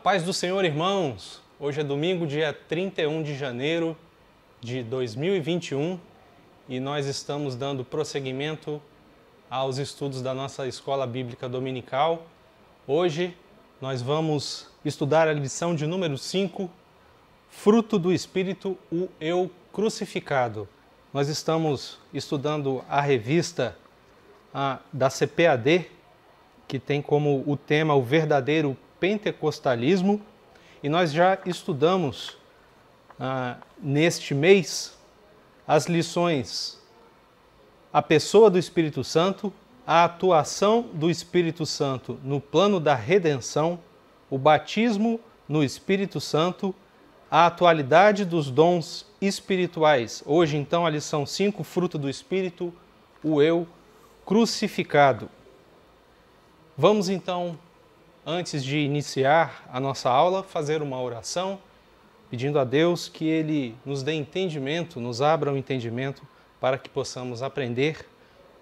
paz do Senhor, irmãos! Hoje é domingo, dia 31 de janeiro de 2021 e nós estamos dando prosseguimento aos estudos da nossa Escola Bíblica Dominical. Hoje nós vamos estudar a lição de número 5, Fruto do Espírito, o Eu Crucificado. Nós estamos estudando a revista da CPAD, que tem como o tema o verdadeiro pentecostalismo, e nós já estudamos neste mês as lições a pessoa do Espírito Santo, a atuação do Espírito Santo no plano da redenção, o batismo no Espírito Santo, a atualidade dos dons espirituais. Hoje, então, a lição 5, fruto do Espírito, o Eu crucificado. Vamos, então, antes de iniciar a nossa aula, fazer uma oração, pedindo a Deus que Ele nos dê entendimento, nos abra o entendimento, para que possamos aprender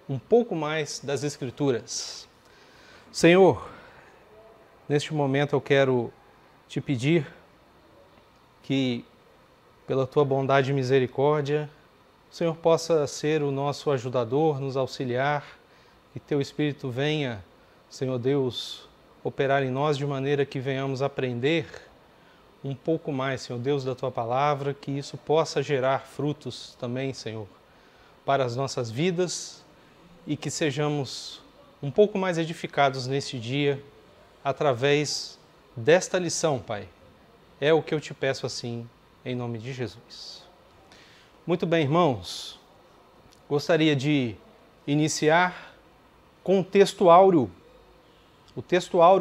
um pouco mais das Escrituras. Senhor, neste momento eu quero te pedir que, pela Tua bondade e misericórdia, o Senhor possa ser o nosso ajudador, nos auxiliar, que Teu Espírito venha, Senhor Deus, operar em nós de maneira que venhamos aprender um pouco mais, Senhor Deus, da Tua Palavra, que isso possa gerar frutos também, Senhor, para as nossas vidas e que sejamos um pouco mais edificados neste dia através desta lição, Pai. É o que eu te peço assim, em nome de Jesus. Muito bem, irmãos, gostaria de iniciar com o texto áureo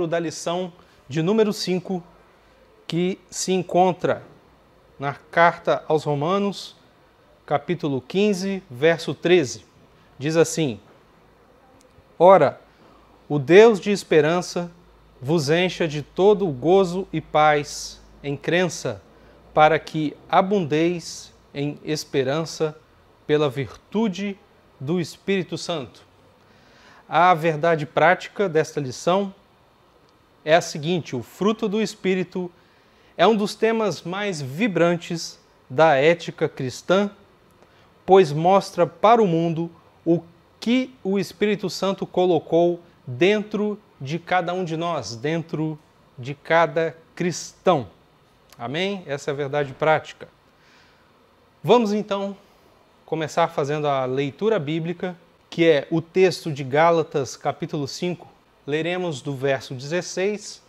da lição de número 5, que se encontra na carta aos Romanos, capítulo 15, verso 13. Diz assim: Ora, o Deus de esperança vos encha de todo o gozo e paz em crença, para que abundeis em esperança pela virtude do Espírito Santo. A verdade prática desta lição é a seguinte: o fruto do Espírito é um dos temas mais vibrantes da ética cristã, pois mostra para o mundo o que o Espírito Santo colocou dentro de cada um de nós, dentro de cada cristão. Amém? Essa é a verdade prática. Vamos então começar fazendo a leitura bíblica, que é o texto de Gálatas, capítulo 5. Leremos do verso 16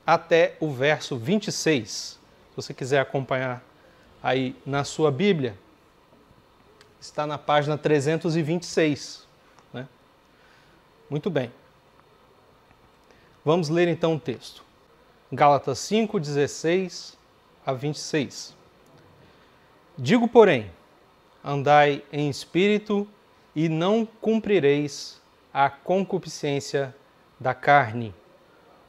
até o verso 26. Se você quiser acompanhar aí na sua Bíblia, está na página 326. Né? Muito bem. Vamos ler então o texto. Gálatas 5, 16 a 26. Digo, porém, andai em espírito e não cumprireis a concupiscência da carne,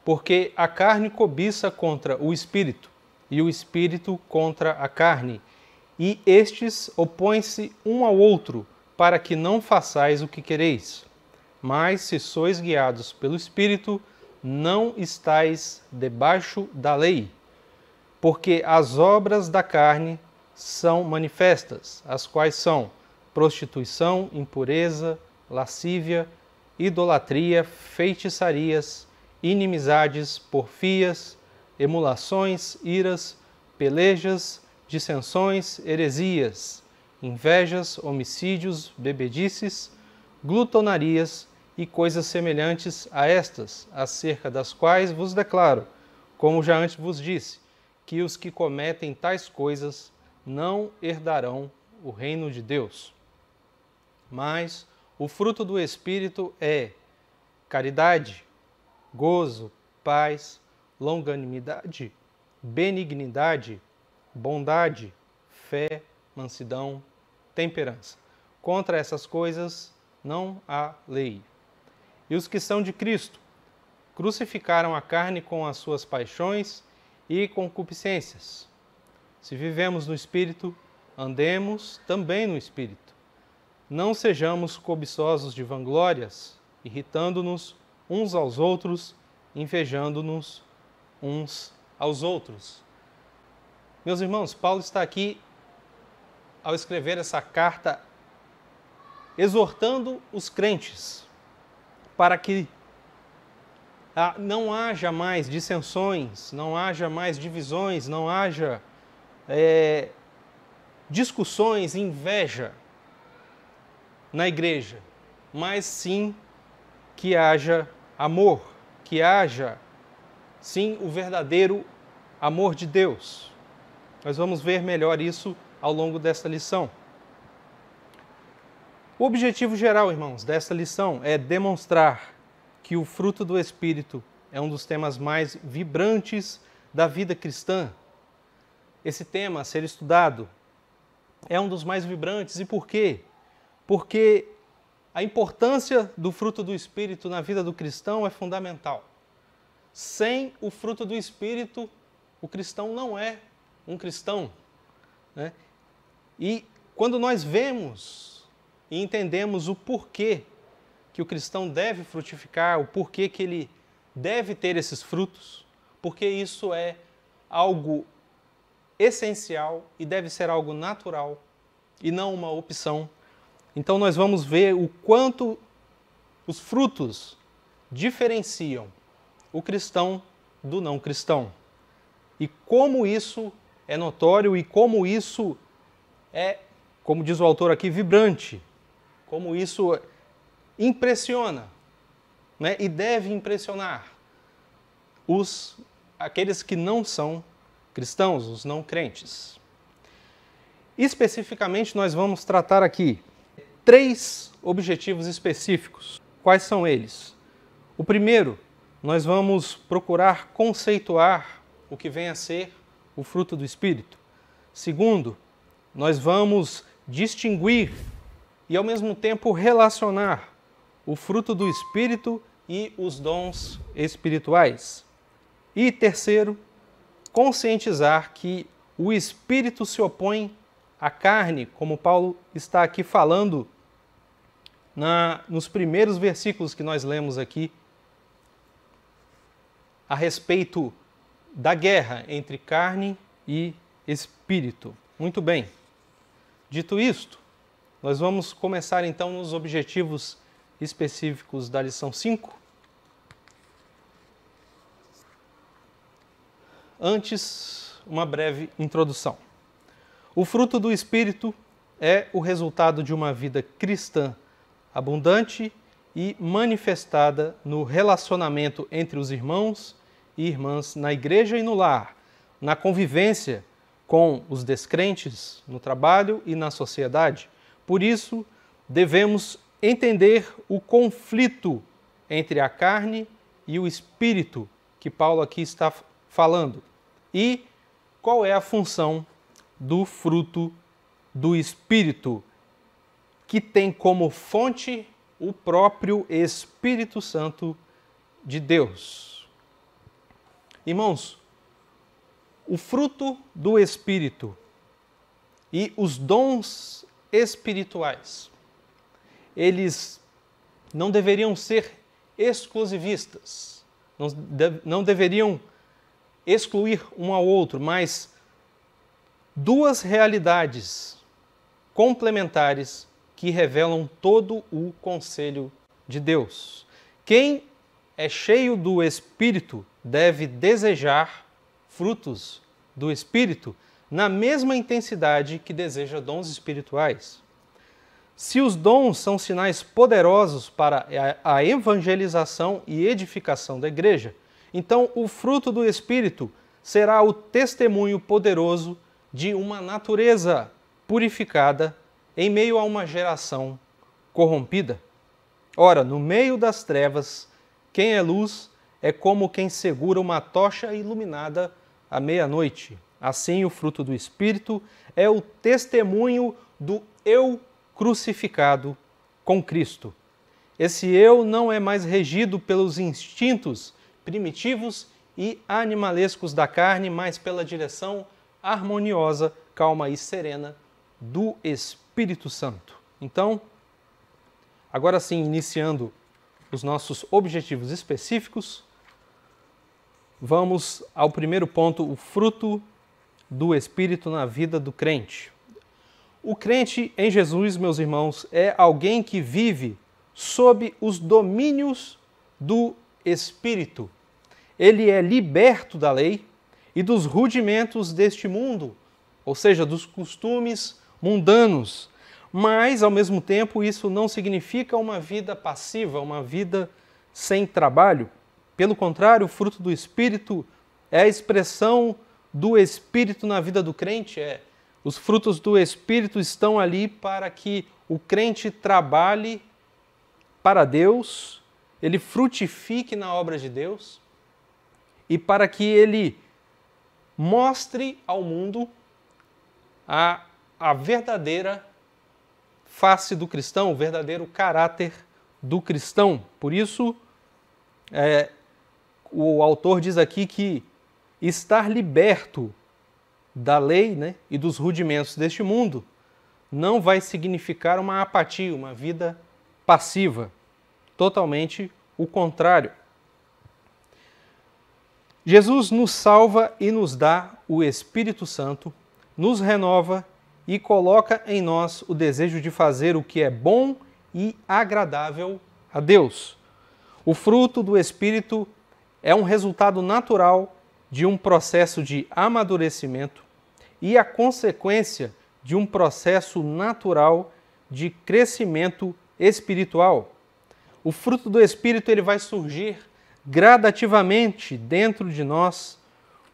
porque a carne cobiça contra o espírito, e o espírito contra a carne, e estes opõem-se um ao outro, para que não façais o que quereis. Mas se sois guiados pelo Espírito, não estais debaixo da lei, porque as obras da carne são manifestas, as quais são prostituição, impureza, lascívia, idolatria, feitiçarias, inimizades, porfias, emulações, iras, pelejas, dissensões, heresias, invejas, homicídios, bebedices, glutonarias e coisas semelhantes a estas, acerca das quais vos declaro, como já antes vos disse, que os que cometem tais coisas não herdarão o reino de Deus. Mas o fruto do Espírito é caridade, gozo, paz, longanimidade, benignidade, bondade, fé, mansidão, temperança. Contra essas coisas não há lei. E os que são de Cristo crucificaram a carne com as suas paixões e concupiscências. Se vivemos no Espírito, andemos também no Espírito. Não sejamos cobiçosos de vanglórias, irritando-nos uns aos outros, invejando-nos uns aos outros. Meus irmãos, Paulo está aqui, ao escrever essa carta, exortando os crentes para que não haja mais dissensões, não haja mais divisões, não haja discussões, inveja na igreja, mas sim que haja amor, que haja sim o verdadeiro amor de Deus. Nós vamos ver melhor isso ao longo desta lição. O objetivo geral, irmãos, desta lição é demonstrar que o fruto do Espírito é um dos temas mais vibrantes da vida cristã. Esse tema a ser estudado é um dos mais vibrantes. E por quê? Porque a importância do fruto do Espírito na vida do cristão é fundamental. Sem o fruto do Espírito, o cristão não é um cristão, né? E quando nós vemos e entendemos o porquê que o cristão deve frutificar, o porquê que ele deve ter esses frutos, porque isso é algo essencial e deve ser algo natural e não uma opção. Então nós vamos ver o quanto os frutos diferenciam o cristão do não cristão e como isso é notório e como isso é, como diz o autor aqui, vibrante, como isso impressiona, né? E deve impressionar aqueles que não são cristãos, os não crentes. Especificamente, nós vamos tratar aqui 3 objetivos específicos. Quais são eles? O primeiro, nós vamos procurar conceituar o que vem a ser o fruto do Espírito. Segundo, nós vamos distinguir e, ao mesmo tempo, relacionar o fruto do Espírito e os dons espirituais. E terceiro, conscientizar que o Espírito se opõe à carne, como Paulo está aqui falando nos primeiros versículos que nós lemos aqui, a respeito da guerra entre carne e espírito. Muito bem. Dito isto, nós vamos começar então nos objetivos específicos da lição 5. Antes, uma breve introdução. O fruto do Espírito é o resultado de uma vida cristã abundante e manifestada no relacionamento entre os irmãos e irmãs na igreja e no lar, na convivência com os descrentes, no trabalho e na sociedade. Por isso, devemos entender o conflito entre a carne e o espírito que Paulo aqui está falando. E qual é a função do fruto do Espírito, que tem como fonte o próprio Espírito Santo de Deus. Irmãos, o fruto do Espírito e os dons espirituais, eles não deveriam ser exclusivistas, não deveriam excluir um ao outro, mas duas realidades complementares que revelam todo o conselho de Deus. Quem é cheio do Espírito deve desejar frutos do Espírito na mesma intensidade que deseja dons espirituais. Se os dons são sinais poderosos para a evangelização e edificação da igreja, então o fruto do Espírito será o testemunho poderoso de uma natureza purificada em meio a uma geração corrompida. Ora, no meio das trevas, quem é luz é como quem segura uma tocha iluminada à meia-noite. Assim, o fruto do Espírito é o testemunho do eu crucificado com Cristo. Esse eu não é mais regido pelos instintos primitivos e animalescos da carne, mas pela direção harmoniosa, calma e serena do Espírito Santo. Então, agora sim, iniciando os nossos objetivos específicos, vamos ao primeiro ponto, o fruto do Espírito na vida do crente. O crente em Jesus, meus irmãos, é alguém que vive sob os domínios do Espírito. Ele é liberto da lei e dos rudimentos deste mundo, ou seja, dos costumes mundanos. Mas, ao mesmo tempo, isso não significa uma vida passiva, uma vida sem trabalho. Pelo contrário, o fruto do Espírito é a expressão do Espírito na vida do crente. Os frutos do Espírito estão ali para que o crente trabalhe para Deus, ele frutifique na obra de Deus e para que ele mostre ao mundo a verdadeira face do cristão, o verdadeiro caráter do cristão. Por isso, o autor diz aqui que estar liberto da lei, né, e dos rudimentos deste mundo não vai significar uma apatia, uma vida passiva. Totalmente o contrário. Jesus nos salva e nos dá o Espírito Santo, nos renova e coloca em nós o desejo de fazer o que é bom e agradável a Deus. O fruto do Espírito é um resultado natural de um processo de amadurecimento e a consequência de um processo natural de crescimento espiritual. O fruto do Espírito ele vai surgir gradativamente dentro de nós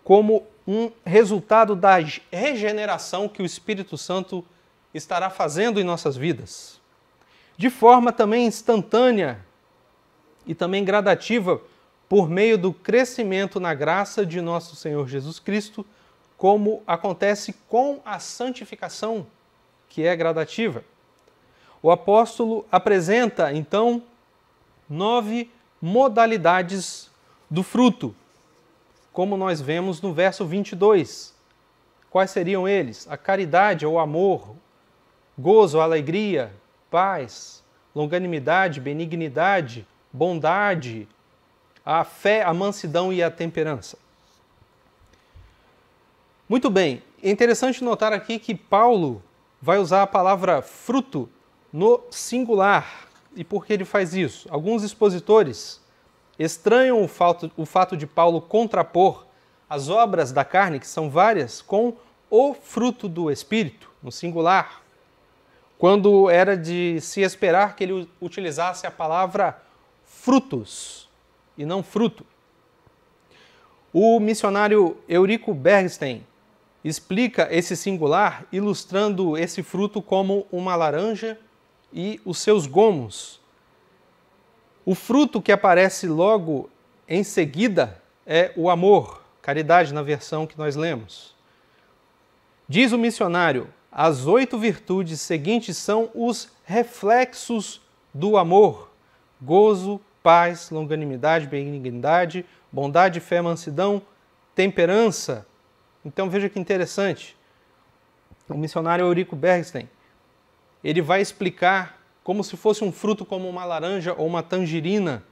como um resultado da regeneração que o Espírito Santo estará fazendo em nossas vidas. De forma também instantânea e também gradativa, por meio do crescimento na graça de nosso Senhor Jesus Cristo, como acontece com a santificação, que é gradativa. O apóstolo apresenta, então, 9 modalidades do fruto, como nós vemos no verso 22. Quais seriam eles? A caridade ou amor, gozo, alegria, paz, longanimidade, benignidade, bondade, a fé, a mansidão e a temperança. Muito bem, é interessante notar aqui que Paulo vai usar a palavra fruto no singular. E por que ele faz isso? Alguns expositores estranham o fato de Paulo contrapor as obras da carne, que são várias, com o fruto do Espírito, no singular, quando era de se esperar que ele utilizasse a palavra frutos e não fruto. O missionário Eurico Bergstein explica esse singular ilustrando esse fruto como uma laranja e os seus gomos. O fruto que aparece logo em seguida é o amor, caridade na versão que nós lemos. Diz o missionário, as 8 virtudes seguintes são os reflexos do amor: gozo, paz, longanimidade, benignidade, bondade, fé, mansidão, temperança. Então veja que interessante. O missionário Eurico Bergstein, ele vai explicar como se fosse um fruto como uma laranja ou uma tangerina.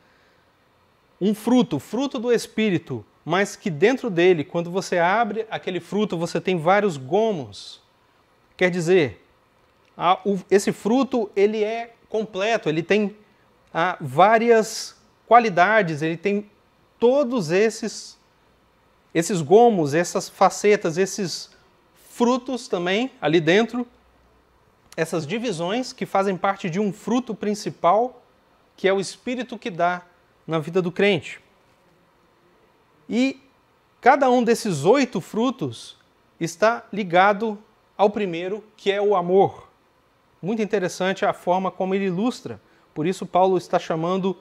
Um fruto, fruto do Espírito, mas que dentro dele, quando você abre aquele fruto, você tem vários gomos. Quer dizer, esse fruto ele é completo, ele tem várias qualidades, ele tem todos esses gomos, essas facetas, esses frutos também ali dentro, essas divisões que fazem parte de um fruto principal, que é o Espírito que dá na vida do crente. E cada um desses 8 frutos está ligado ao primeiro, que é o amor. Muito interessante a forma como ele ilustra. Por isso Paulo está chamando,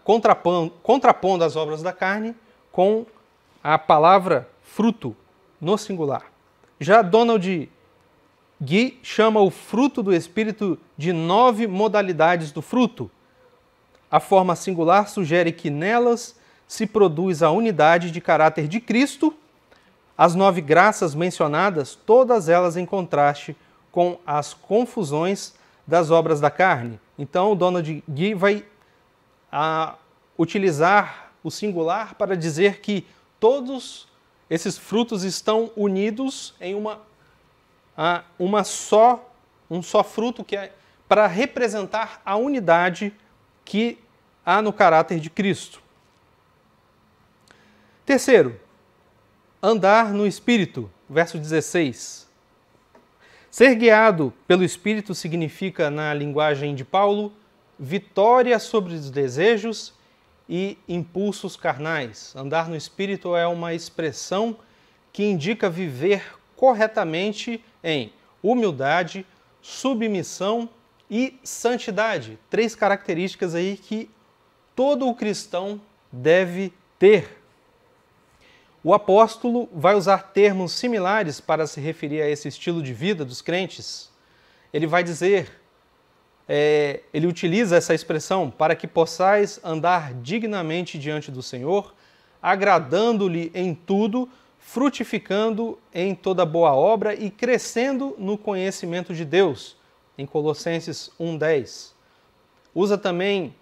contrapondo as obras da carne com a palavra fruto no singular. Já Donald Guy chama o fruto do Espírito de 9 modalidades do fruto. A forma singular sugere que nelas se produz a unidade de caráter de Cristo. As 9 graças mencionadas, todas elas em contraste com as confusões das obras da carne. Então, Donald Guy vai utilizar o singular para dizer que todos esses frutos estão unidos em um só fruto, que é para representar a unidade que há no caráter de Cristo. Terceiro, andar no Espírito, verso 16. Ser guiado pelo Espírito significa, na linguagem de Paulo, vitória sobre os desejos e impulsos carnais. Andar no Espírito é uma expressão que indica viver corretamente em humildade, submissão e santidade. 3 características aí que todo o cristão deve ter. O apóstolo vai usar termos similares para se referir a esse estilo de vida dos crentes. Ele vai dizer, ele utiliza essa expressão, para que possais andar dignamente diante do Senhor, agradando-lhe em tudo, frutificando em toda boa obra e crescendo no conhecimento de Deus, em Colossenses 1:10. Usa também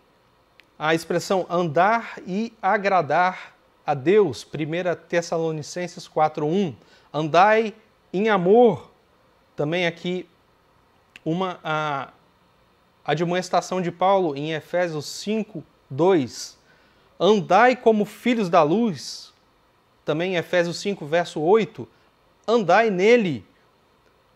a expressão andar e agradar a Deus, 1 Tessalonicenses 4:1. Andai em amor. Também aqui a admoestação de Paulo em Efésios 5:2. Andai como filhos da luz. Também em Efésios 5, verso 8. Andai nele.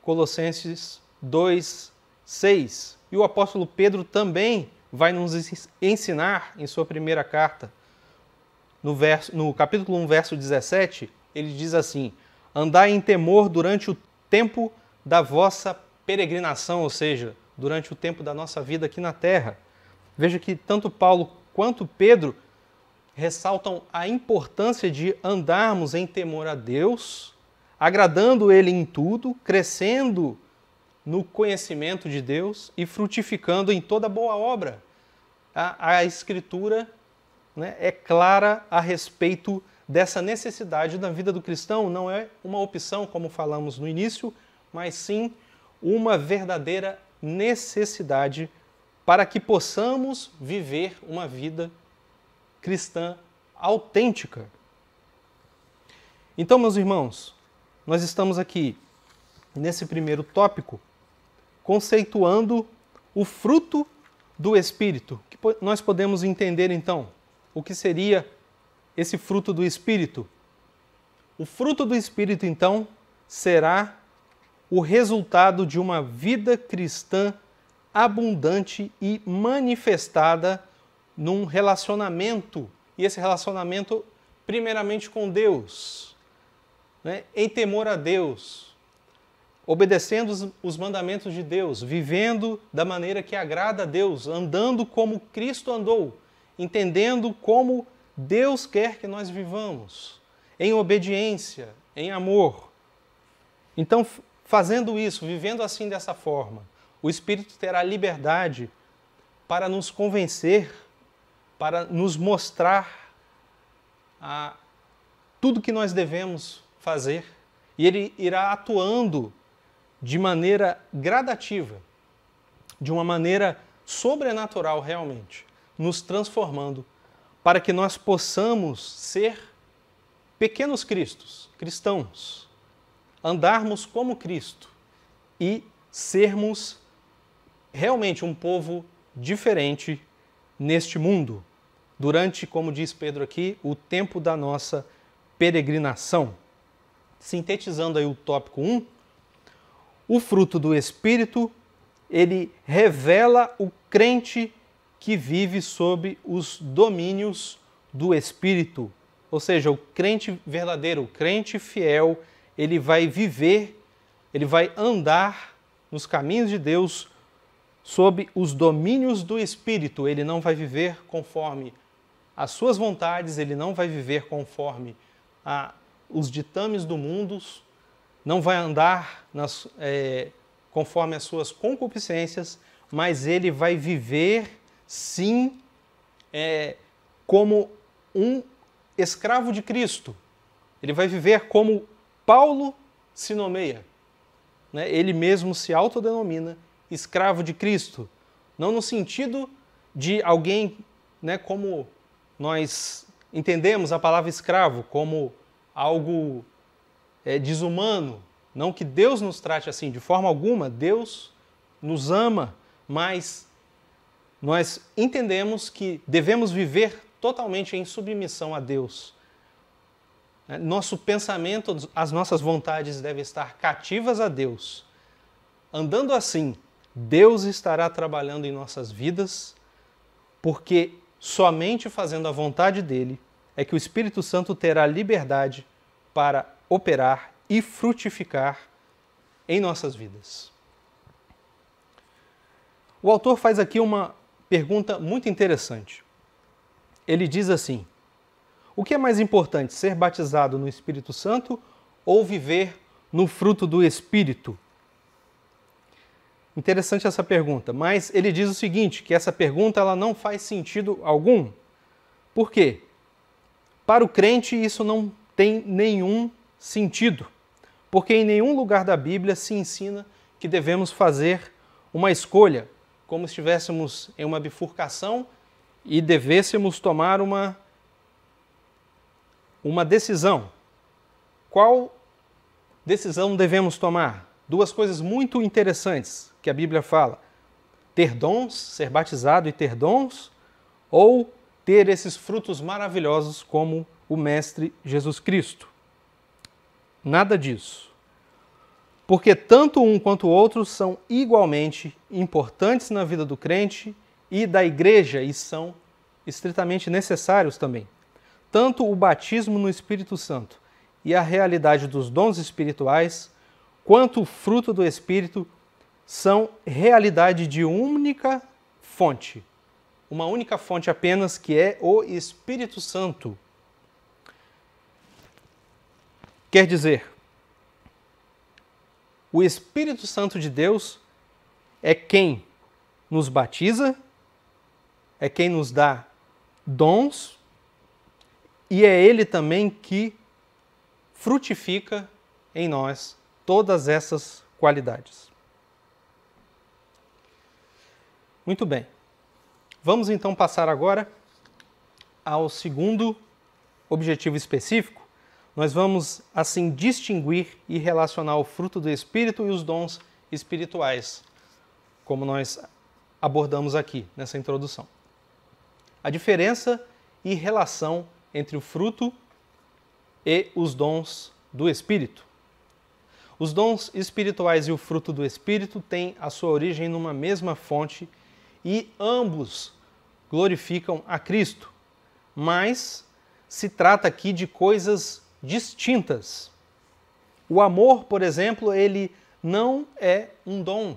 Colossenses 2:6. E o apóstolo Pedro também vai nos ensinar em sua primeira carta, no capítulo 1, verso 17, ele diz assim: andai em temor durante o tempo da vossa peregrinação, ou seja, durante o tempo da nossa vida aqui na terra. Veja que tanto Paulo quanto Pedro ressaltam a importância de andarmos em temor a Deus, agradando Ele em tudo, crescendo no conhecimento de Deus e frutificando em toda boa obra. A Escritura, né, é clara a respeito dessa necessidade da vida do cristão. Não é uma opção, como falamos no início, mas sim uma verdadeira necessidade para que possamos viver uma vida cristã autêntica. Então, meus irmãos, nós estamos aqui nesse primeiro tópico conceituando o fruto do Espírito. Que nós podemos entender então o que seria esse fruto do Espírito. O fruto do Espírito, então, será o resultado de uma vida cristã abundante e manifestada num relacionamento, e esse relacionamento primeiramente com Deus, né? Em temor a Deus, obedecendo os mandamentos de Deus, vivendo da maneira que agrada a Deus, andando como Cristo andou, entendendo como Deus quer que nós vivamos, em obediência, em amor. Então, fazendo isso, vivendo assim dessa forma, o Espírito terá liberdade para nos convencer, para nos mostrar tudo que nós devemos fazer, e Ele irá atuando de maneira gradativa, de uma maneira sobrenatural realmente, nos transformando, para que nós possamos ser pequenos cristos, cristãos, andarmos como Cristo e sermos realmente um povo diferente neste mundo, durante, como diz Pedro aqui, o tempo da nossa peregrinação. Sintetizando aí o tópico 1, o fruto do Espírito, ele revela o crente que vive sob os domínios do Espírito. Ou seja, o crente verdadeiro, o crente fiel, ele vai viver, ele vai andar nos caminhos de Deus sob os domínios do Espírito. Ele não vai viver conforme as suas vontades, ele não vai viver conforme os ditames do mundo, não vai andar conforme as suas concupiscências, mas ele vai viver, sim, como um escravo de Cristo. Ele vai viver como Paulo se nomeia, né? Ele mesmo se autodenomina escravo de Cristo, não no sentido de alguém, né, como nós entendemos a palavra escravo como algo desumano. Não que Deus nos trate assim, de forma alguma. Deus nos ama, mas nós entendemos que devemos viver totalmente em submissão a Deus. Nosso pensamento, as nossas vontades devem estar cativas a Deus. Andando assim, Deus estará trabalhando em nossas vidas, porque somente fazendo a vontade dele é que o Espírito Santo terá liberdade para operar e frutificar em nossas vidas. O autor faz aqui uma pergunta muito interessante. Ele diz assim: o que é mais importante, ser batizado no Espírito Santo ou viver no fruto do Espírito? Interessante essa pergunta, mas ele diz o seguinte, que essa pergunta ela não faz sentido algum. Por quê? Para o crente isso não tem nenhum sentido, porque em nenhum lugar da Bíblia se ensina que devemos fazer uma escolha, como se estivéssemos em uma bifurcação e devêssemos tomar uma decisão. Qual decisão devemos tomar? Duas coisas muito interessantes que a Bíblia fala: ter dons, ser batizado e ter dons, ou ter esses frutos maravilhosos como o Mestre Jesus Cristo. Nada disso. Porque tanto um quanto o outro são igualmente importantes na vida do crente e da igreja e são estritamente necessários também. Tanto o batismo no Espírito Santo e a realidade dos dons espirituais, quanto o fruto do Espírito, são realidade de única fonte. Uma única fonte apenas, que é o Espírito Santo. Quer dizer, o Espírito Santo de Deus é quem nos batiza, é quem nos dá dons, e é Ele também que frutifica em nós todas essas qualidades. Muito bem. Vamos então passar agora ao segundo objetivo específico. Nós vamos assim distinguir e relacionar o fruto do Espírito e os dons espirituais, como nós abordamos aqui nessa introdução. A diferença e relação entre o fruto e os dons do Espírito. Os dons espirituais e o fruto do Espírito têm a sua origem numa mesma fonte e ambos glorificam a Cristo, mas se trata aqui de coisas distintas. O amor, por exemplo, ele não é um dom,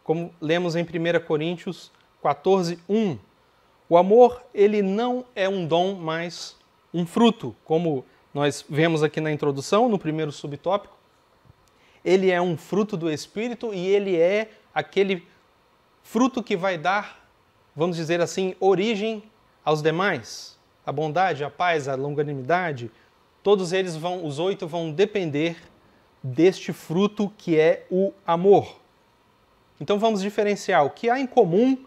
como lemos em 1 Coríntios 14:1. O amor, ele não é um dom, mas um fruto, como nós vemos aqui na introdução, no primeiro subtópico. Ele é um fruto do Espírito e ele é aquele fruto que vai dar, vamos dizer assim, origem aos demais. A bondade, a paz, a longanimidade, todos eles os 8 vão depender deste fruto que é o amor. Então vamos diferenciar o que há em comum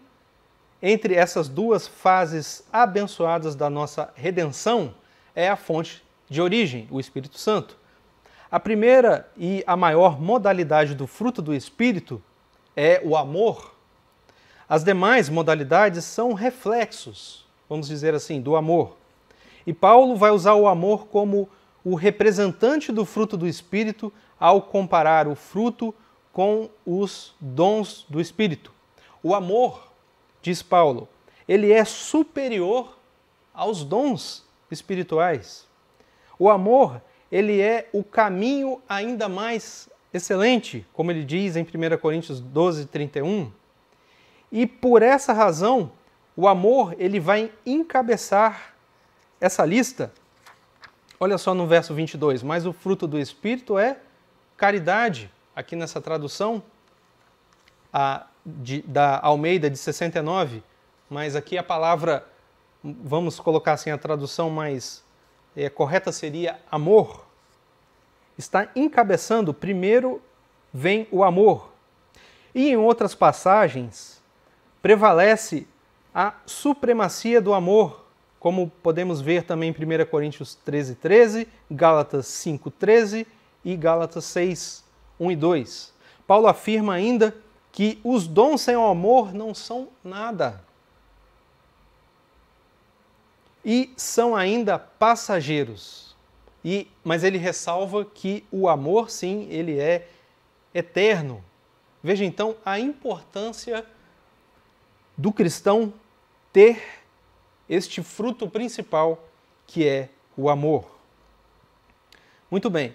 entre essas duas fases abençoadas da nossa redenção é a fonte de origem, o Espírito Santo. A primeira e a maior modalidade do fruto do Espírito é o amor. As demais modalidades são reflexos, vamos dizer assim, do amor. E Paulo vai usar o amor como o representante do fruto do Espírito ao comparar o fruto com os dons do Espírito. O amor, diz Paulo, ele é superior aos dons espirituais. O amor, ele é o caminho ainda mais excelente, como ele diz em 1 Coríntios 12:31. E por essa razão, o amor ele vai encabeçar essa lista. Olha só no verso 22, mas o fruto do Espírito é caridade. Aqui nessa tradução da Almeida de 69, mas aqui a palavra, vamos colocar assim, a tradução mais correta seria amor. Está encabeçando, primeiro vem o amor. E em outras passagens, prevalece a supremacia do amor, como podemos ver também em 1 Coríntios 13:13, Gálatas 5:13 e Gálatas 6:1 e 2. Paulo afirma ainda que os dons sem o amor não são nada. E são ainda passageiros. Mas ele ressalva que o amor, sim, ele é eterno. Veja então a importância do cristão ter este fruto principal, que é o amor. Muito bem.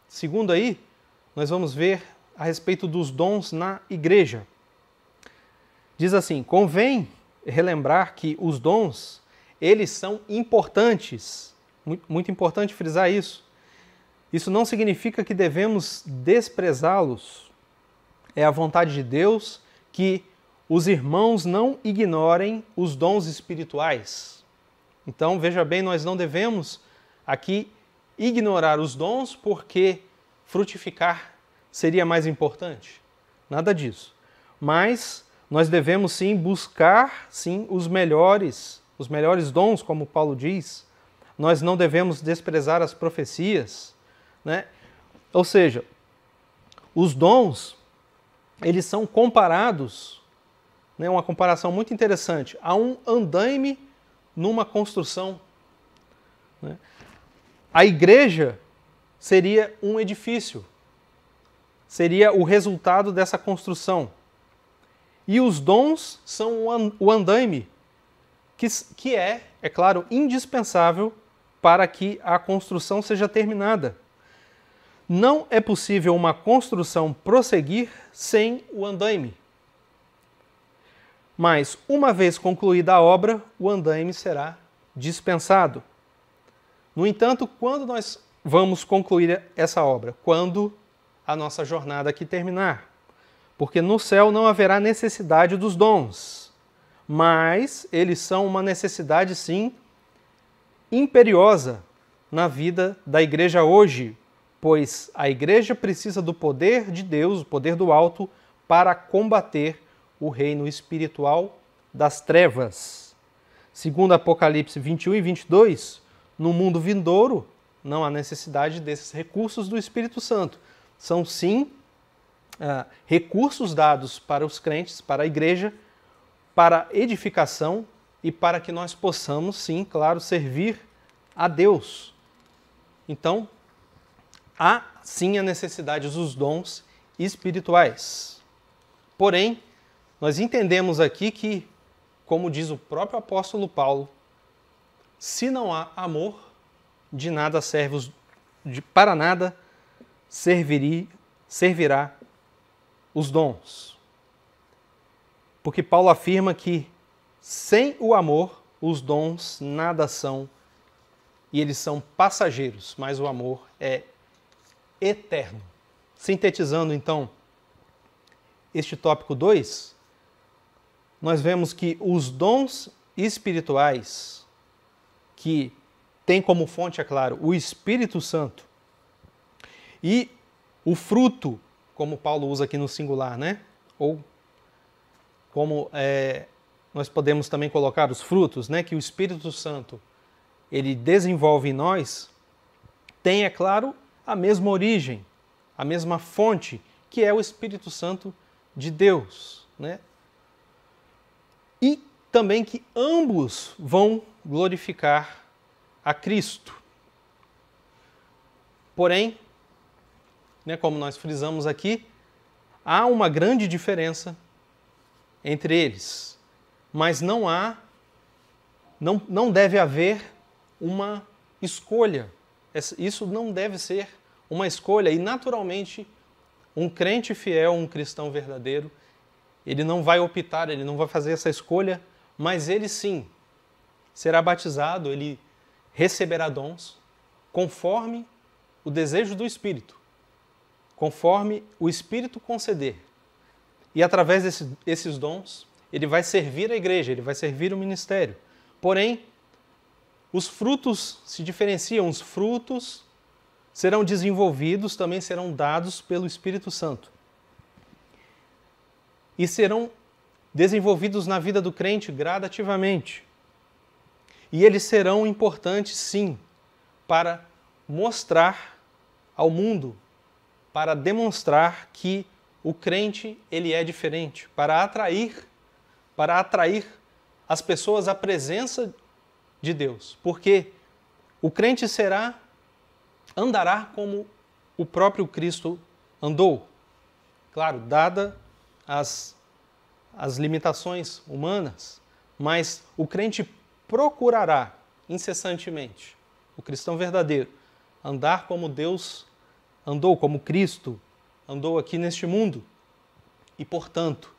Segundo aí, nós vamos ver a respeito dos dons na igreja. Diz assim: convém relembrar que os dons, eles são importantes. Muito importante frisar isso. Isso não significa que devemos desprezá-los. É a vontade de Deus que os irmãos não ignorem os dons espirituais. Então, veja bem, nós não devemos aqui ignorar os dons porque frutificar seria mais importante. Nada disso. Mas nós devemos sim buscar sim os melhores dons, como Paulo diz. Nós não devemos desprezar as profecias, né? Ou seja, os dons, eles são comparados, né, uma comparação muito interessante, a um andaime numa construção, né? A igreja seria um edifício, seria o resultado dessa construção. E os dons são o andaime, que é claro, indispensável para que a construção seja terminada. Não é possível uma construção prosseguir sem o andaime. Mas, uma vez concluída a obra, o andaime será dispensado. No entanto, quando nós vamos concluir essa obra? Quando a nossa jornada aqui terminar. Porque no céu não haverá necessidade dos dons, mas eles são uma necessidade, sim, imperiosa na vida da igreja hoje, pois a igreja precisa do poder de Deus, o poder do alto, para combater o reino espiritual das trevas. Segundo Apocalipse 21 e 22, no mundo vindouro não há necessidade desses recursos do Espírito Santo. São sim recursos dados para os crentes, para a igreja, para edificação e para que nós possamos, sim, claro, servir a Deus. Então, há sim a necessidade dos dons espirituais. Porém, nós entendemos aqui que, como diz o próprio apóstolo Paulo, se não há amor, de nada serve, para nada servirá os dons. Porque Paulo afirma que sem o amor, os dons nada são e eles são passageiros, mas o amor é eterno. Sintetizando, então, este tópico 2, nós vemos que os dons espirituais, que tem como fonte, é claro, o Espírito Santo, e o fruto, como Paulo usa aqui no singular, né? Ou como nós podemos também colocar os frutos, né? Que o Espírito Santo ele desenvolve em nós, tem, é claro, a mesma origem, a mesma fonte, que é o Espírito Santo de Deus, né? E também que ambos vão glorificar a Cristo. Porém, né, como nós frisamos aqui, há uma grande diferença entre eles, mas não deve haver uma escolha. Isso não deve ser uma escolha e, naturalmente, um crente fiel, um cristão verdadeiro, ele não vai optar, ele não vai fazer essa escolha, mas ele sim será batizado, ele receberá dons conforme o desejo do Espírito, conforme o Espírito conceder. E através desses dons, ele vai servir a igreja, ele vai servir o ministério. Porém, os frutos se diferenciam, os frutos serão desenvolvidos, também serão dados pelo Espírito Santo. E serão desenvolvidos na vida do crente gradativamente. E eles serão importantes, sim, para mostrar ao mundo, para demonstrar que o crente ele é diferente, para atrair as pessoas à presença de Deus. Porque o crente andará como o próprio Cristo andou. Claro, dada as limitações humanas, mas o crente procurará incessantemente, o cristão verdadeiro, andar como Deus andou, como Cristo andou aqui neste mundo. E, portanto,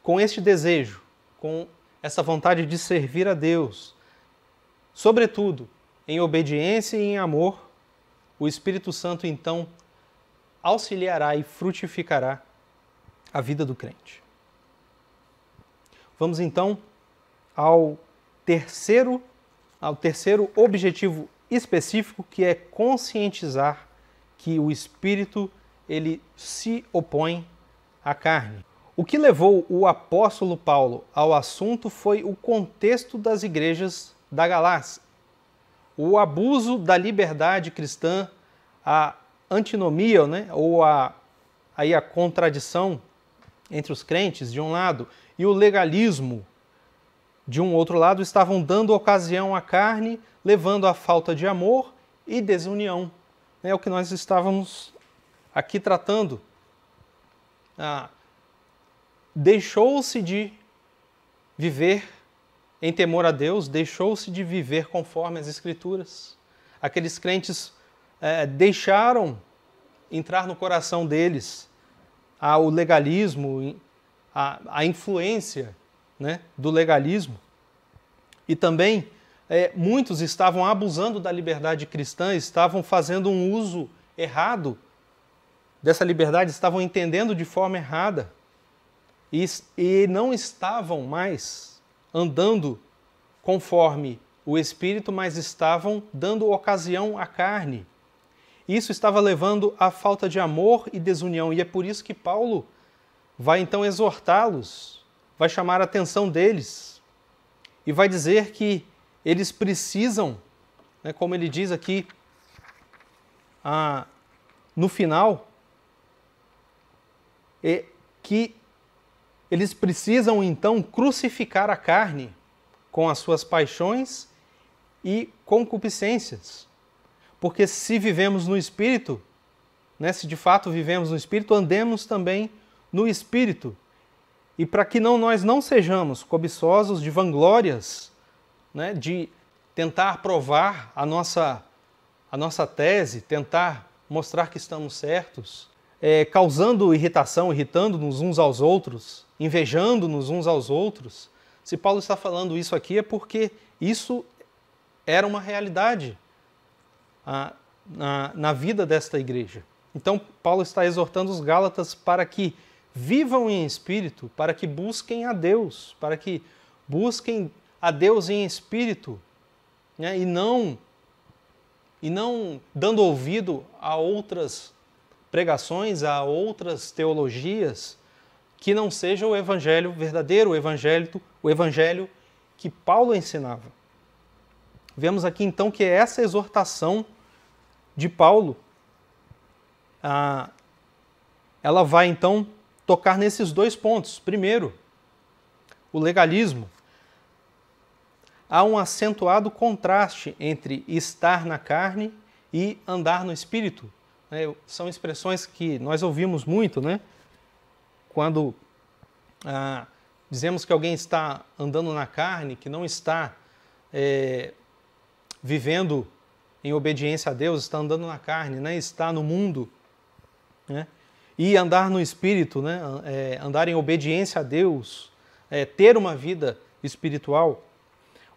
com este desejo, com essa vontade de servir a Deus, sobretudo em obediência e em amor, o Espírito Santo, então, auxiliará e frutificará a vida do crente. Vamos, então, ao terceiro objetivo específico, que é conscientizar que o Espírito ele se opõe à carne. O que levou o apóstolo Paulo ao assunto foi o contexto das igrejas da Galácia. O abuso da liberdade cristã, a antinomia, ou a contradição entre os crentes, de um lado, e o legalismo, de um outro lado, estavam dando ocasião à carne, levando à falta de amor e desunião. É o que nós estávamos aqui tratando. Deixou-se de viver em temor a Deus, deixou-se de viver conforme as Escrituras. Aqueles crentes deixaram entrar no coração deles o legalismo, a influência, do legalismo. E também muitos estavam abusando da liberdade cristã, estavam fazendo um uso errado dessa liberdade, estavam entendendo de forma errada e não estavam mais andando conforme o Espírito, mas estavam dando ocasião à carne. Isso estava levando à falta de amor e desunião, e é por isso que Paulo vai então exortá-los, vai chamar a atenção deles e vai dizer que eles precisam, como ele diz aqui no final, que eles precisam então crucificar a carne com as suas paixões e concupiscências. Porque se vivemos no Espírito, se de fato vivemos no Espírito, andemos também no Espírito. E para que nós não sejamos cobiçosos de vanglórias, de tentar provar a nossa tese, tentar mostrar que estamos certos, causando irritação, irritando-nos uns aos outros, invejando-nos uns aos outros. Se Paulo está falando isso aqui é porque isso era uma realidade na vida desta igreja. Então, Paulo está exortando os Gálatas para que vivam em espírito, para que busquem a Deus, para que busquem a Deus em espírito, e não dando ouvido a outras pregações, a outras teologias que não seja o evangelho verdadeiro, o evangelho que Paulo ensinava. Vemos aqui então que essa exortação de Paulo, ela vai então tocar nesses dois pontos. Primeiro, o legalismo. Há um acentuado contraste entre estar na carne e andar no espírito. São expressões que nós ouvimos muito, quando dizemos que alguém está andando na carne, que não está vivendo em obediência a Deus, está andando na carne, está no mundo. E andar no espírito, andar em obediência a Deus, ter uma vida espiritual.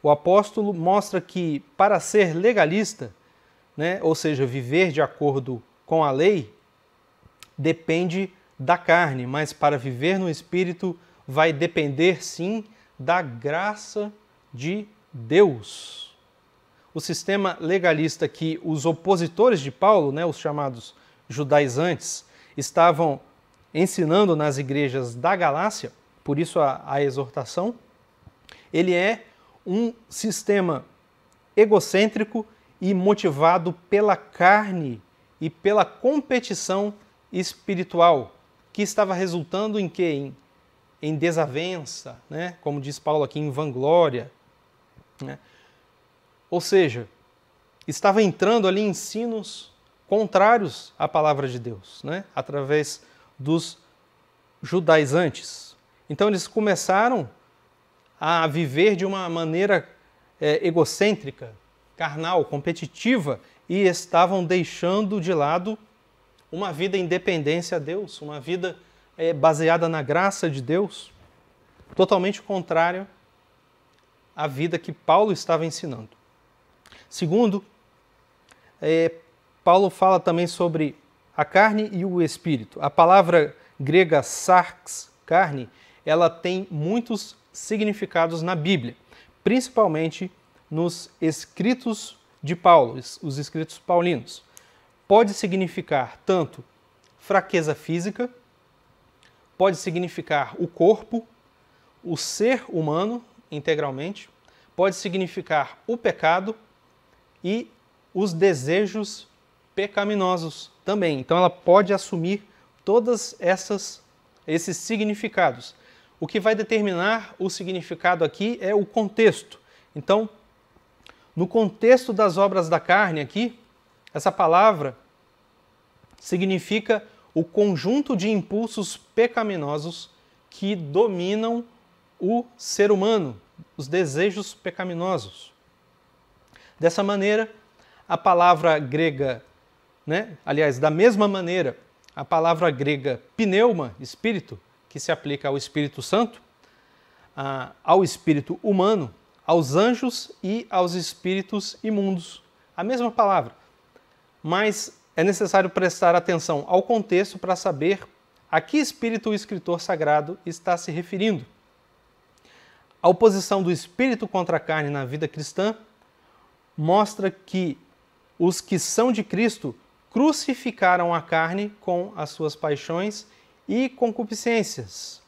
O apóstolo mostra que para ser legalista, ou seja, viver de acordo com a lei, depende da carne, mas para viver no Espírito vai depender sim da graça de Deus. O sistema legalista que os opositores de Paulo, os chamados judaizantes, estavam ensinando nas igrejas da Galácia, por isso a exortação, ele é um sistema egocêntrico e motivado pela carne e pela competição espiritual, que estava resultando em quê? Em desavença, né? Como diz Paulo aqui, em vanglória, né? Ou seja, estava entrando ali ensinos contrários à palavra de Deus, né? Através dos judaizantes. Então eles começaram a viver de uma maneira egocêntrica, carnal, competitiva, e estavam deixando de lado uma vida em dependência a Deus, uma vida baseada na graça de Deus, totalmente contrária à vida que Paulo estava ensinando. Segundo, Paulo fala também sobre a carne e o espírito. A palavra grega sarx, carne, ela tem muitos significados na Bíblia, principalmente nos escritos de Paulo, os escritos paulinos. Pode significar tanto fraqueza física, pode significar o corpo, o ser humano integralmente, pode significar o pecado e os desejos pecaminosos também. Então ela pode assumir todos esses significados. O que vai determinar o significado aqui é o contexto. Então, no contexto das obras da carne aqui, essa palavra significa o conjunto de impulsos pecaminosos que dominam o ser humano, os desejos pecaminosos. Dessa maneira, a palavra grega, aliás, da mesma maneira, a palavra grega pneuma, espírito, que se aplica ao Espírito Santo, ao espírito humano, aos anjos e aos espíritos imundos. A mesma palavra. Mas é necessário prestar atenção ao contexto para saber a que espírito o escritor sagrado está se referindo. A oposição do espírito contra a carne na vida cristã mostra que os que são de Cristo crucificaram a carne com as suas paixões e concupiscências.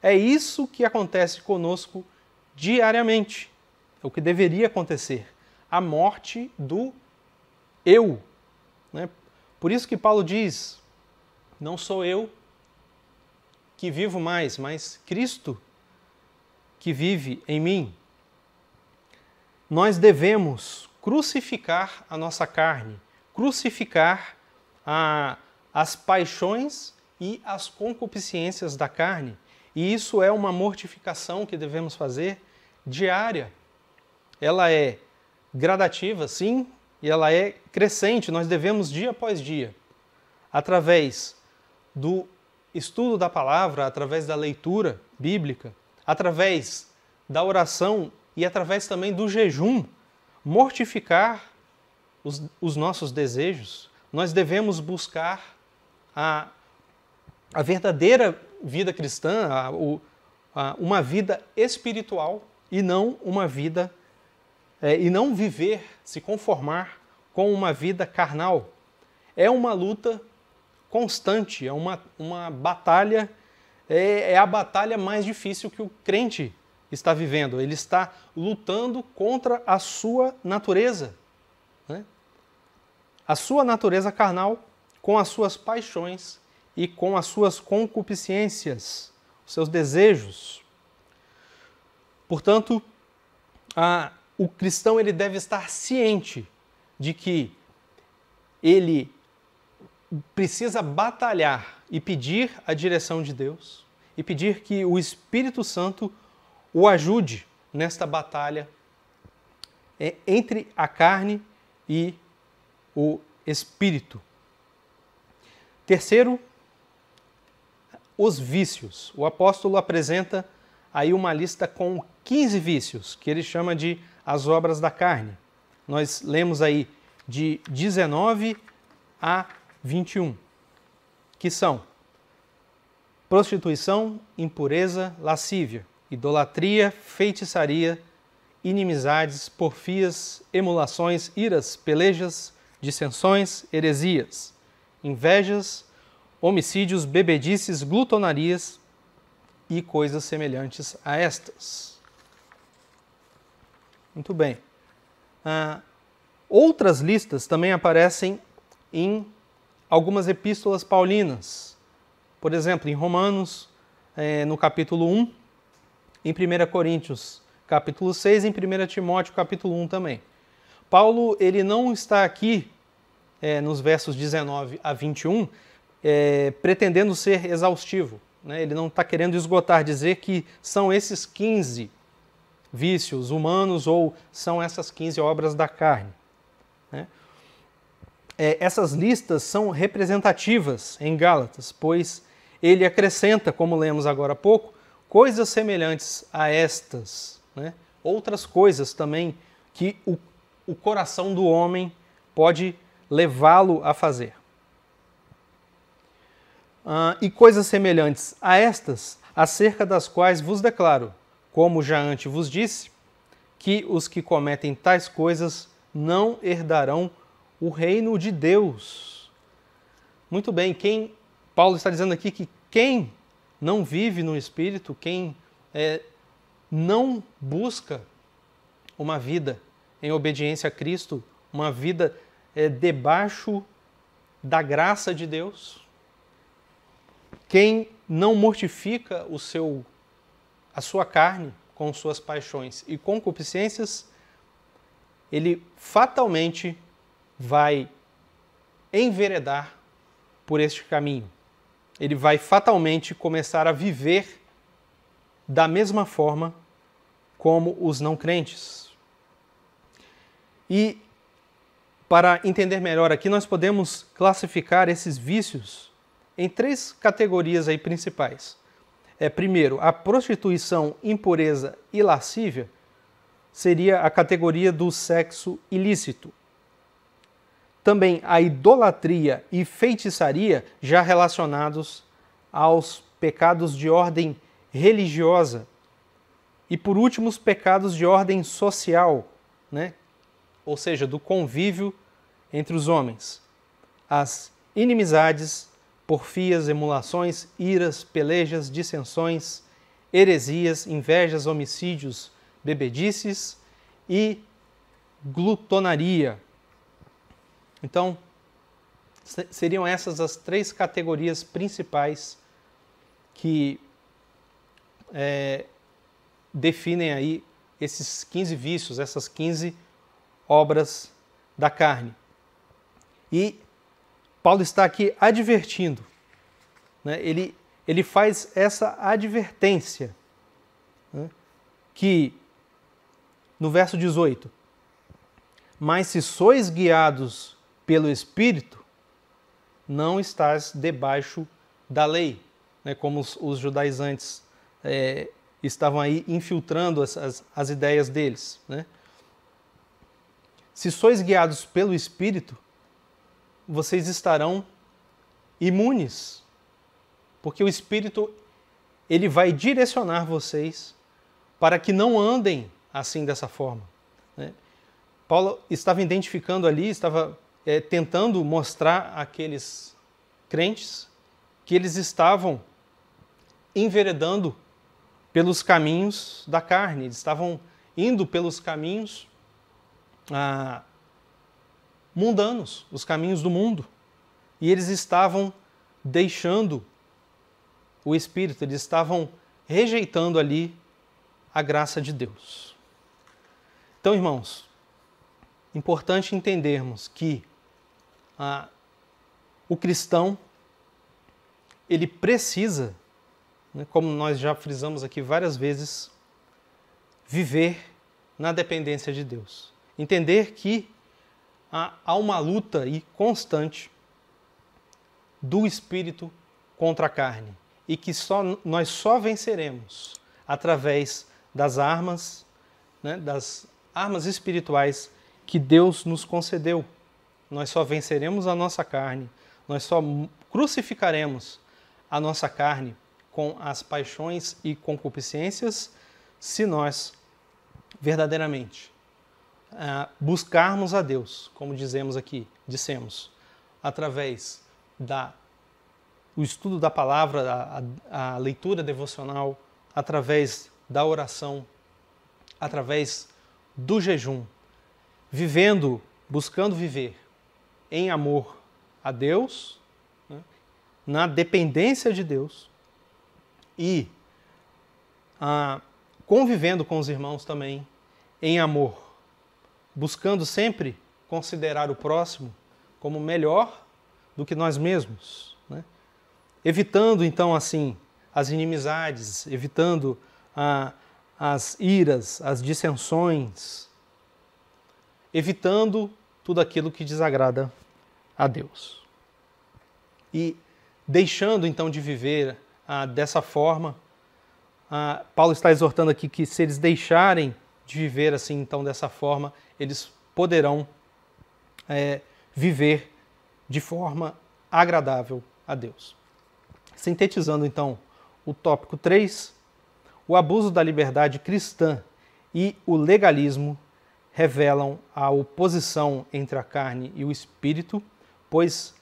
É isso que acontece conosco diariamente. É o que deveria acontecer. A morte do eu. Por isso que Paulo diz, não sou eu que vivo mais, mas Cristo que vive em mim. Nós devemos crucificar a nossa carne, crucificar as paixões e as concupiscências da carne. E isso é uma mortificação que devemos fazer diária. Ela é gradativa, sim, e ela é crescente. Nós devemos, dia após dia, através do estudo da palavra, através da leitura bíblica, através da oração e através também do jejum, mortificar os nossos desejos. Nós devemos buscar a verdadeira vida cristã, uma vida espiritual e não uma vida e não viver, se conformar com uma vida carnal. É uma luta constante, é uma batalha, é a batalha mais difícil que o crente está vivendo. Ele está lutando contra a sua natureza, a sua natureza carnal, com as suas paixões e com as suas concupiscências, os seus desejos. Portanto, o cristão ele deve estar ciente de que ele precisa batalhar e pedir a direção de Deus e pedir que o Espírito Santo o ajude nesta batalha entre a carne e o espírito. Terceiro, os vícios. O apóstolo apresenta aí uma lista com 15 vícios, que ele chama de as obras da carne. Nós lemos aí de 19 a 21, que são prostituição, impureza, lascívia, idolatria, feitiçaria, inimizades, porfias, emulações, iras, pelejas, dissensões, heresias, invejas, homicídios, bebedices, glutonarias e coisas semelhantes a estas. Muito bem. Outras listas também aparecem em algumas epístolas paulinas. Por exemplo, em Romanos, no capítulo 1, em 1 Coríntios, capítulo 6, em 1 Timóteo, capítulo 1 também. Paulo, ele não está aqui, nos versos 19 a 21, pretendendo ser exaustivo, né? Ele não está querendo esgotar, dizer que são esses 15 vícios humanos ou são essas 15 obras da carne, né? Essas listas são representativas em Gálatas, pois ele acrescenta, como lemos agora há pouco, coisas semelhantes a estas, né? Outras coisas também que o coração do homem pode levá-lo a fazer. E coisas semelhantes a estas, acerca das quais vos declaro, como já antes vos disse, que os que cometem tais coisas não herdarão o reino de Deus. Muito bem, Paulo está dizendo aqui que quem não vive no Espírito, quem não busca uma vida em obediência a Cristo, uma vida debaixo da graça de Deus, quem não mortifica a sua carne com suas paixões e concupiscências, ele fatalmente vai enveredar por este caminho. Ele vai fatalmente começar a viver da mesma forma como os não crentes. E para entender melhor aqui, nós podemos classificar esses vícios em 3 categorias aí principais. Primeiro, a prostituição, impureza e lascívia seria a categoria do sexo ilícito. Também a idolatria e feitiçaria, já relacionados aos pecados de ordem religiosa. E por último, os pecados de ordem social, né? Ou seja, do convívio entre os homens. As inimizades, porfias, emulações, iras, pelejas, dissensões, heresias, invejas, homicídios, bebedices e glutonaria. Então, seriam essas as 3 categorias principais que definem aí esses 15 vícios, essas 15 obras da carne. E Paulo está aqui advertindo, né? Ele faz essa advertência, né? Que no verso 18, mas se sois guiados pelo Espírito, não estás debaixo da lei, né? Como os judaizantes estavam aí infiltrando as ideias deles, né? Se sois guiados pelo Espírito, vocês estarão imunes, porque o Espírito ele vai direcionar vocês para que não andem assim dessa forma, né? Paulo estava identificando ali, estava tentando mostrar àqueles crentes que eles estavam enveredando pelos caminhos da carne, eles estavam indo pelos caminhos mundanos, os caminhos do mundo, e eles estavam deixando o Espírito, eles estavam rejeitando ali a graça de Deus. Então, irmãos, importante entendermos que o cristão, ele precisa, né, como nós já frisamos aqui várias vezes, viver na dependência de Deus. Entender que há uma luta aí constante do Espírito contra a carne e que nós só venceremos através das armas, né, das armas espirituais que Deus nos concedeu. Nós só venceremos a nossa carne, nós só crucificaremos a nossa carne com as paixões e concupiscências se nós verdadeiramente buscarmos a Deus, como dissemos, através do estudo da palavra, a leitura devocional, através da oração, através do jejum, vivendo, buscando viver em amor a Deus, né, na dependência de Deus e convivendo com os irmãos também em amor, buscando sempre considerar o próximo como melhor do que nós mesmos, né? Evitando então assim as inimizades, evitando as iras, as dissensões, evitando tudo aquilo que desagrada a Deus. E deixando então de viver dessa forma, Paulo está exortando aqui que se eles deixarem de viver assim então dessa forma, eles poderão viver de forma agradável a Deus. Sintetizando então o tópico 3, o abuso da liberdade cristã e o legalismo revelam a oposição entre a carne e o espírito, pois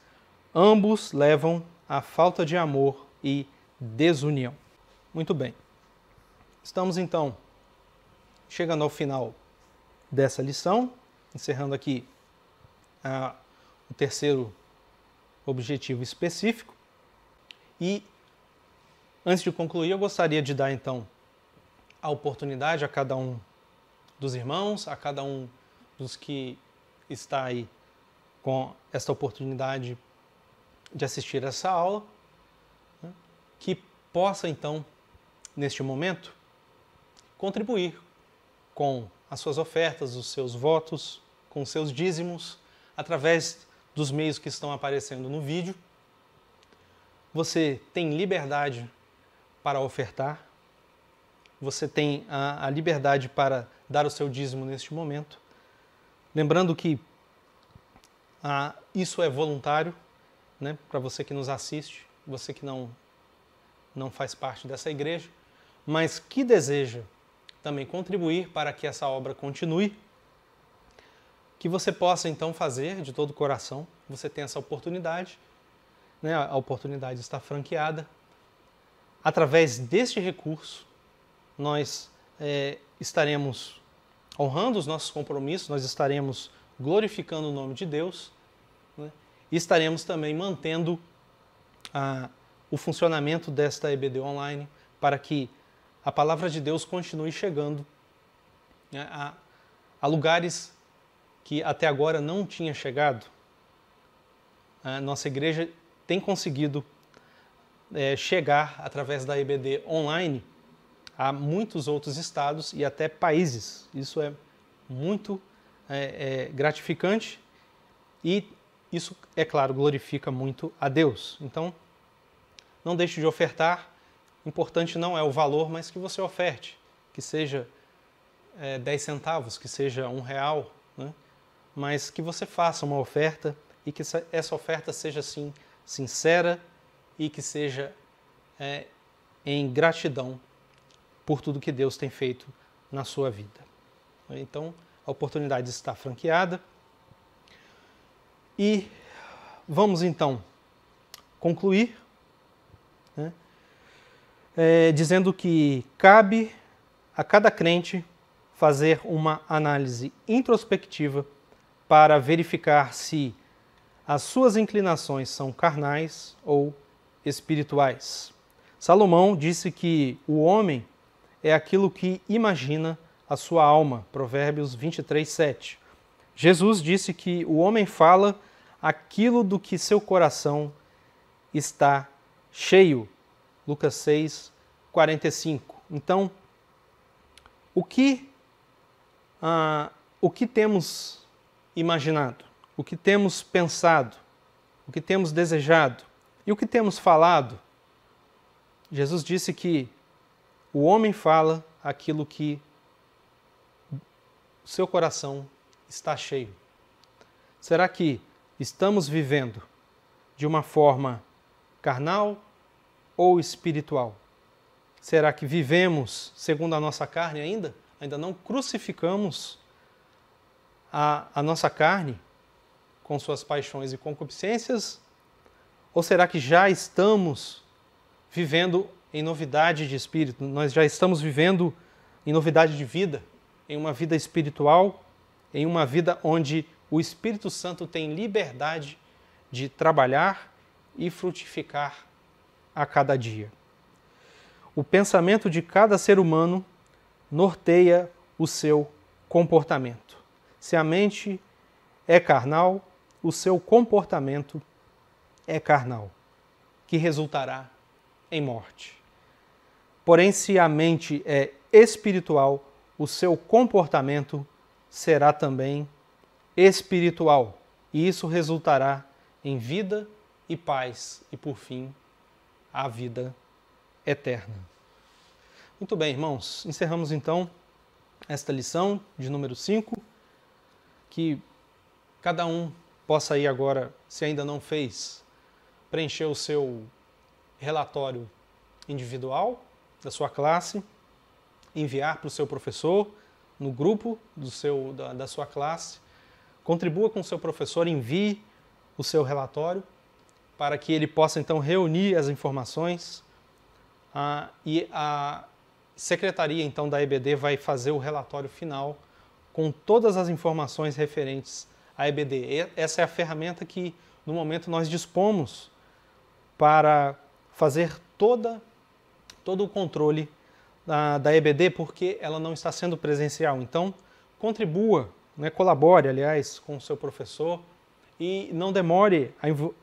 ambos levam à falta de amor e desunião. Muito bem. Estamos então chegando ao final dessa lição, encerrando aqui o terceiro objetivo específico. E antes de concluir, eu gostaria de dar então a oportunidade a cada um dos irmãos, a cada um dos que está aí com esta oportunidade de assistir essa aula, né, que possa então, neste momento, contribuir com as suas ofertas, os seus votos, com os seus dízimos, através dos meios que estão aparecendo no vídeo. Você tem liberdade para ofertar, você tem a liberdade para dar o seu dízimo neste momento. Lembrando que isso é voluntário, né, para você que nos assiste, você que não faz parte dessa igreja, mas que deseja também contribuir para que essa obra continue, que você possa então fazer de todo o coração. Você tem essa oportunidade, né, a oportunidade está franqueada. Através deste recurso, nós estaremos honrando os nossos compromissos, nós estaremos glorificando o nome de Deus, né, e estaremos também mantendo o funcionamento desta EBD Online para que a palavra de Deus continue chegando, né, a lugares que até agora não tinha chegado. A nossa igreja tem conseguido chegar através da EBD Online a muitos outros estados e até países. Isso é muito gratificante e isso, é claro, glorifica muito a Deus. Então, não deixe de ofertar. Importante não é o valor, mas que você oferte, que seja 10 centavos, que seja R$1, né? Mas que você faça uma oferta e que essa oferta seja assim, sincera e que seja em gratidão por tudo que Deus tem feito na sua vida. Então, a oportunidade está franqueada. E vamos então concluir, né, dizendo que cabe a cada crente fazer uma análise introspectiva para verificar se as suas inclinações são carnais ou espirituais. Salomão disse que o homem é aquilo que imagina a sua alma, Provérbios 23:7. Jesus disse que o homem fala aquilo do que seu coração está cheio, Lucas 6:45. Então, o que temos imaginado, o que temos pensado, o que temos desejado e o que temos falado? Jesus disse que o homem fala aquilo que seu coração está cheio. Será que estamos vivendo de uma forma carnal ou espiritual? Será que vivemos segundo a nossa carne ainda? Ainda não crucificamos a nossa carne com suas paixões e concupiscências? Ou será que já estamos vivendo em novidade de espírito? Nós já estamos vivendo em novidade de vida, em uma vida espiritual, em uma vida onde o Espírito Santo tem liberdade de trabalhar e frutificar a cada dia. O pensamento de cada ser humano norteia o seu comportamento. Se a mente é carnal, o seu comportamento é carnal, que resultará em morte. Porém, se a mente é espiritual, o seu comportamento será também espiritual, e isso resultará em vida e paz, e por fim, a vida eterna. Muito bem, irmãos, encerramos então esta lição de número 5, que cada um possa ir agora, se ainda não fez, preencher o seu relatório individual da sua classe, enviar para o seu professor no grupo da sua classe, contribua com o seu professor, envie o seu relatório para que ele possa então reunir as informações e a secretaria então da EBD vai fazer o relatório final com todas as informações referentes à EBD. Essa é a ferramenta que no momento nós dispomos para fazer todo o controle da EBD, porque ela não está sendo presencial. Então, contribua, colabore, aliás, com o seu professor e não demore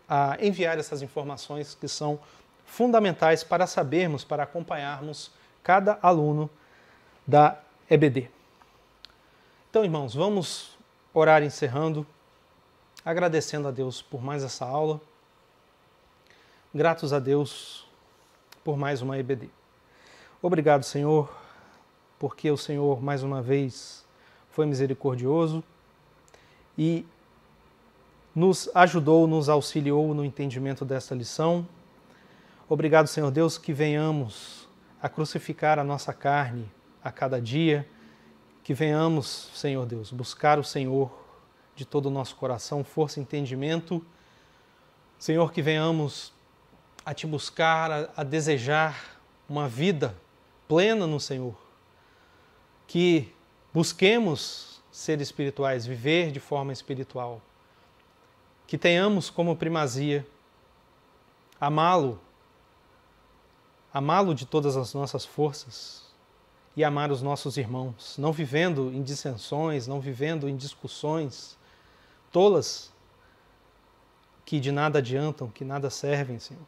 a enviar essas informações que são fundamentais para sabermos, para acompanharmos cada aluno da EBD. Então, irmãos, vamos orar encerrando, agradecendo a Deus por mais essa aula, gratos a Deus por mais uma EBD. Obrigado, Senhor, porque o Senhor, mais uma vez, foi misericordioso e nos ajudou, nos auxiliou no entendimento desta lição. Obrigado, Senhor Deus, que venhamos a crucificar a nossa carne a cada dia, que venhamos, Senhor Deus, buscar o Senhor de todo o nosso coração, força e entendimento. Senhor, que venhamos a Te buscar, a desejar uma vida plena no Senhor, que busquemos ser espirituais, viver de forma espiritual, que tenhamos como primazia amá-lo de todas as nossas forças e amar os nossos irmãos, não vivendo em dissensões, não vivendo em discussões tolas que de nada adiantam, que nada servem, Senhor,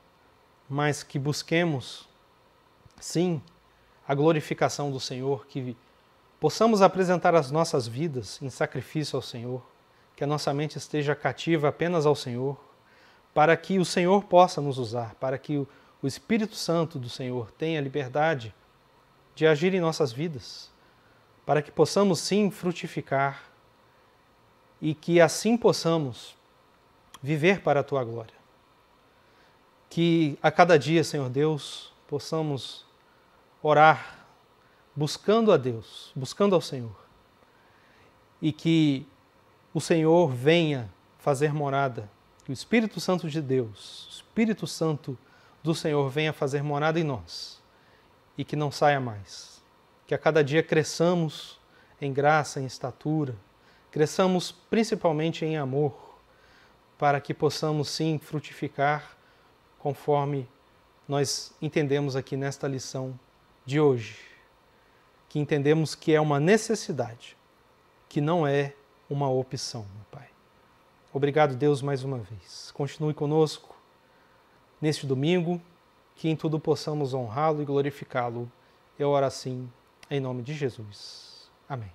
mas que busquemos, sim, a glorificação do Senhor, que possamos apresentar as nossas vidas em sacrifício ao Senhor, que a nossa mente esteja cativa apenas ao Senhor, para que o Senhor possa nos usar, para que o Espírito Santo do Senhor tenha liberdade de agir em nossas vidas, para que possamos sim frutificar e que assim possamos viver para a Tua glória. Que a cada dia, Senhor Deus, possamos orar buscando a Deus, buscando ao Senhor, e que o Senhor venha fazer morada, que o Espírito Santo de Deus, o Espírito Santo do Senhor venha fazer morada em nós e que não saia mais. Que a cada dia cresçamos em graça, em estatura, cresçamos principalmente em amor, para que possamos sim frutificar conforme nós entendemos aqui nesta lição de hoje. Que entendemos que é uma necessidade, que não é uma opção, meu Pai. Obrigado, Deus, mais uma vez. Continue conosco neste domingo, que em tudo possamos honrá-lo e glorificá-lo. Eu oro assim, em nome de Jesus. Amém.